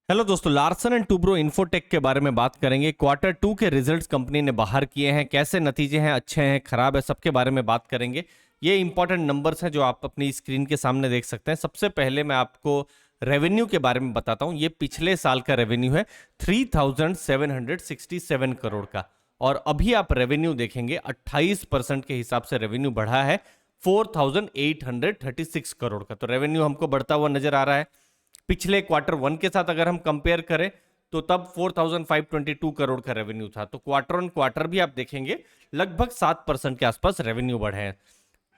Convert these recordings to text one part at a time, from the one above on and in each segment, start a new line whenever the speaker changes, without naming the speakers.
Hello दोस्तों, Larsen and Toubro infotech के बारे में बात करेंगे। क्वार्टर टू के रिजल्ट्स कंपनी ने बाहर किए हैं, कैसे नतीजे हैं, अच्छे हैं, खराब है, सबके बारे में बात करेंगे। ये इंपॉर्टेंट नंबर्स हैं जो आप अपनी स्क्रीन के सामने देख सकते हैं। सबसे पहले मैं आपको रेवेन्यू के बारे में बताता हूं। ये पिछले साल का रेवेन्यू है 3767 करोड़ का, और अभी आप रेवेन्यू देखेंगे 28% के हिसाब से रेवेन्यू बढ़ा है 4836 करोड़ का। तो रेवेन्यू हमको बढ़ता हुआ नजर आ रहा है। पिछले क्वार्टर वन के साथ अगर हम कंपेयर करें तो तब 4522 करोड़ का रेवेन्यू था। तो क्वार्टर ऑन क्वार्टर भी आप देखेंगे लगभग 7% के आसपास रेवेन्यू बढ़े हैं।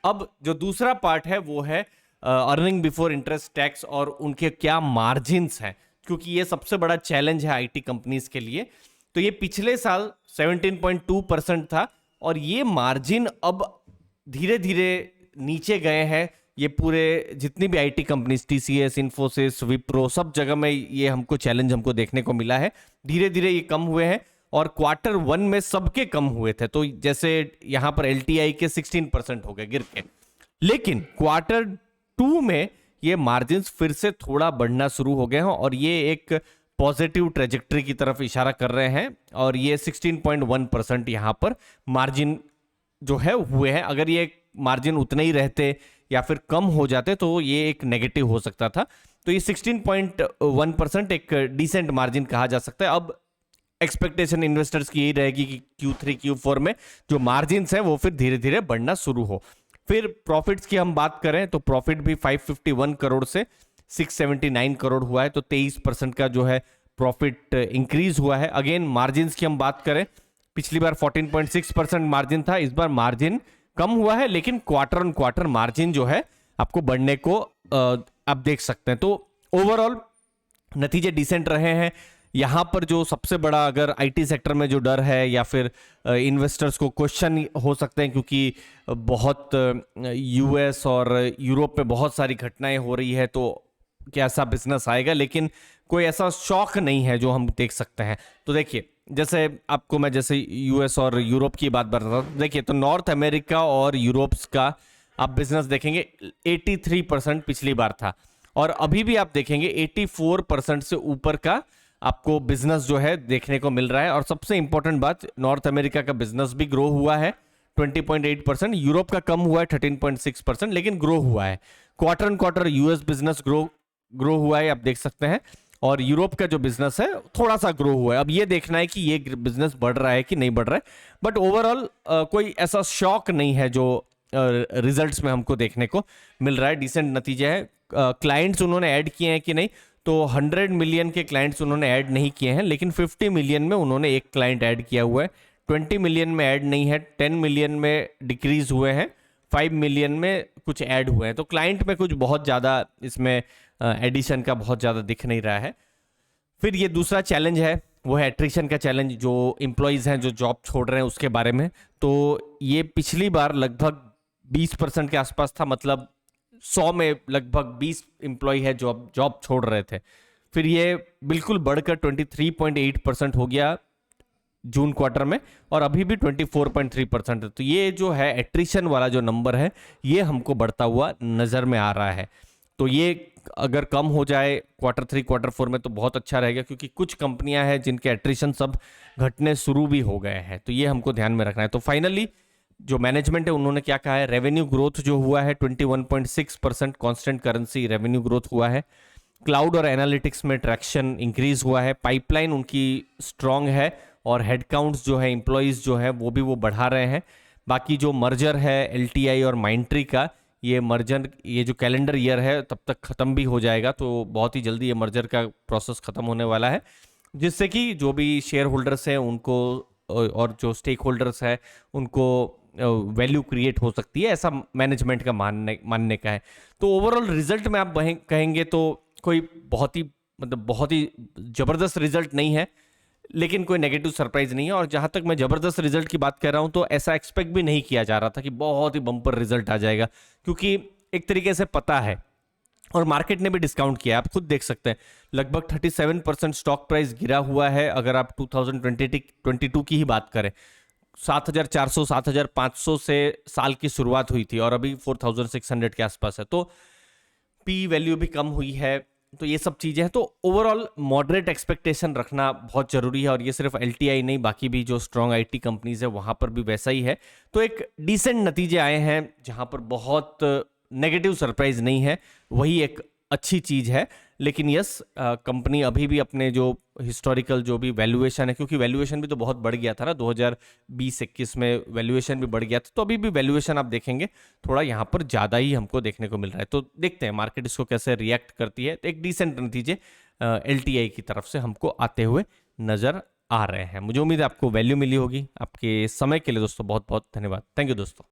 अब जो दूसरा पार्ट है वो है अर्निंग बिफोर इंटरेस्ट टैक्स और उनके क्या मार्जिन्स हैं, क्योंकि ये सबसे बड़ा चैलेंज है आईटी कंपनीज के लिए। तो ये पिछले साल 17.2% था और ये मार्जिन अब धीरे धीरे नीचे गए हैं। ये पूरे जितनी भी IT companies, TCS, Infosys, Wipro, सब जगह में ये हमको चैलेंज हमको देखने को मिला है। धीरे धीरे ये कम हुए हैं और क्वार्टर वन में सबके कम हुए थे। तो जैसे यहां पर एलटीआई के 16% हो गए गिर के, लेकिन क्वार्टर टू में ये मार्जिन फिर से थोड़ा बढ़ना शुरू हो गए हैं और ये एक पॉजिटिव ट्रेजेक्टरी की तरफ इशारा कर रहे हैं। और ये 16.1% यहां पर मार्जिन जो है हुए हैं। अगर ये मार्जिन उतने ही रहते या फिर कम हो जाते तो ये एक नेगेटिव हो सकता था। तो ये 16.1% एक डिसेंट मार्जिन कहा जा सकता है। अब एक्सपेक्टेशन इन्वेस्टर्स की यही रहेगी कि Q3 Q4 में जो मार्जिन्स हैं वो फिर धीरे धीरे बढ़ना शुरू हो। फिर प्रॉफिट्स की हम बात करें तो प्रॉफिट भी 551 करोड़ से 679 करोड़ हुआ है। तो 23% का जो है प्रॉफिट इंक्रीज हुआ है। अगेन मार्जिन्स की हम बात करें, पिछली बार 14.6% मार्जिन था, इस बार मार्जिन कम हुआ है, लेकिन क्वार्टर ऑन क्वार्टर मार्जिन जो है आपको बढ़ने को आप देख सकते हैं। तो ओवरऑल नतीजे डिसेंट रहे हैं। यहां पर जो सबसे बड़ा अगर आईटी सेक्टर में जो डर है या फिर इन्वेस्टर्स को क्वेश्चन हो सकते हैं, क्योंकि बहुत यूएस और यूरोप में बहुत सारी घटनाएं हो रही है, तो कैसा बिजनेस आएगा, लेकिन कोई ऐसा शॉक नहीं है जो हम देख सकते हैं। तो देखिए, जैसे आपको मैं जैसे यूएस और यूरोप की बात बता रहा हूं, देखिए तो नॉर्थ अमेरिका और यूरोप का आप बिजनेस देखेंगे 83% पिछली बार था, और अभी भी आप देखेंगे 84% से ऊपर का आपको बिजनेस जो है देखने को मिल रहा है। और सबसे इंपॉर्टेंट बात, नॉर्थ अमेरिका का बिजनेस भी ग्रो हुआ है 20.8%, यूरोप का कम हुआ है 13.6%, लेकिन ग्रो हुआ है। Quarter on quarter US business grow हुआ है, आप देख सकते हैं, और यूरोप का जो बिजनेस है थोड़ा सा ग्रो हुआ है। अब ये देखना है कि ये बिजनेस बढ़ रहा है कि नहीं बढ़ रहा है, बट ओवरऑल कोई ऐसा शॉक नहीं है जो रिजल्ट्स में हमको देखने को मिल रहा है। डिसेंट नतीजे हैं। क्लाइंट्स उन्होंने ऐड किए हैं कि नहीं, तो 100 मिलियन के क्लाइंट्स उन्होंने ऐड नहीं किए हैं, लेकिन 50 मिलियन में उन्होंने एक क्लाइंट ऐड किया हुआ है। 20 मिलियन में ऐड नहीं है, 10 मिलियन में डिक्रीज हुए हैं, 5 मिलियन में कुछ ऐड हुए हैं। तो क्लाइंट में कुछ बहुत ज़्यादा इसमें एडिशन का बहुत ज़्यादा दिख नहीं रहा है। फिर ये दूसरा चैलेंज है, वो है एट्रिशन का चैलेंज, जो एम्प्लॉयज़ हैं जो जॉब छोड़ रहे हैं उसके बारे में। तो ये पिछली बार लगभग 20% के आसपास था, मतलब 100 में लगभग 20 एम्प्लॉय है जो अब जॉब छोड़ रहे थे। फिर ये बिल्कुल बढ़कर 23.8% हो गया जून क्वार्टर में, और अभी भी 24.3% है। तो ये जो है एट्रिशन वाला जो नंबर है ये हमको बढ़ता हुआ नज़र में आ रहा है। तो ये अगर कम हो जाए क्वार्टर 3 क्वार्टर 4 में तो बहुत अच्छा रहेगा, क्योंकि कुछ कंपनियां हैं जिनके एट्रिशन सब घटने शुरू भी हो गए हैं। तो ये हमको ध्यान में रखना है। तो फाइनली जो मैनेजमेंट है उन्होंने क्या कहा है, रेवेन्यू ग्रोथ जो हुआ है 21.6% कांस्टेंट करेंसी रेवेन्यू ग्रोथ हुआ है। क्लाउड और एनालिटिक्स में ट्रैक्शन इंक्रीज हुआ है। पाइपलाइन उनकी स्ट्रांग है और हेडकाउंट्स जो है, एम्प्लॉयज़ जो है वो भी वो बढ़ा रहे हैं। बाकी जो मर्जर है एलटीआई और माइंट्री का, ये मर्जर ये जो कैलेंडर ईयर है तब तक ख़त्म भी हो जाएगा। तो बहुत ही जल्दी ये मर्जर का प्रोसेस ख़त्म होने वाला है, जिससे कि जो भी शेयर होल्डर्स हैं उनको और जो स्टेक होल्डर्स है उनको वैल्यू क्रिएट हो सकती है, ऐसा मैनेजमेंट का मानने का है। तो ओवरऑल रिजल्ट में आप कहेंगे तो कोई बहुत ही ज़बरदस्त रिजल्ट नहीं है, लेकिन कोई नेगेटिव सरप्राइज नहीं है। और जहां तक मैं जबरदस्त रिजल्ट की बात कर रहा हूं, तो ऐसा एक्सपेक्ट भी नहीं किया जा रहा था कि बहुत ही बम्पर रिजल्ट आ जाएगा, क्योंकि एक तरीके से पता है और मार्केट ने भी डिस्काउंट किया है। आप खुद देख सकते हैं लगभग 37% स्टॉक प्राइस गिरा हुआ है। अगर आप 2022 की ही बात करें, 7,400 7,500 से साल की शुरुआत हुई थी और अभी 4,600 के आसपास है। तो पी वैल्यू भी कम हुई है, तो ये सब चीजें हैं। तो ओवरऑल मॉडरेट एक्सपेक्टेशन रखना बहुत जरूरी है, और ये सिर्फ एलटीआई नहीं, बाकी भी जो स्ट्रॉन्ग आईटी कंपनीज है वहां पर भी वैसा ही है। तो एक डिसेंट नतीजे आए हैं जहां पर बहुत नेगेटिव सरप्राइज नहीं है, वही एक अच्छी चीज है। लेकिन यस, कंपनी अभी भी अपने जो हिस्टोरिकल जो भी वैल्यूएशन है, क्योंकि वैल्यूएशन भी तो बहुत बढ़ गया था ना 2020-21 में, वैल्यूएशन भी बढ़ गया था, तो अभी भी वैल्यूएशन आप देखेंगे थोड़ा यहाँ पर ज़्यादा ही हमको देखने को मिल रहा है। तो देखते हैं मार्केट इसको कैसे रिएक्ट करती है। तो एक डिसेंट नतीजे एलटीआई की तरफ से हमको आते हुए नजर आ रहे हैं। मुझे उम्मीद है आपको वैल्यू मिली होगी। आपके समय के लिए दोस्तों बहुत बहुत धन्यवाद। थैंक यू दोस्तों।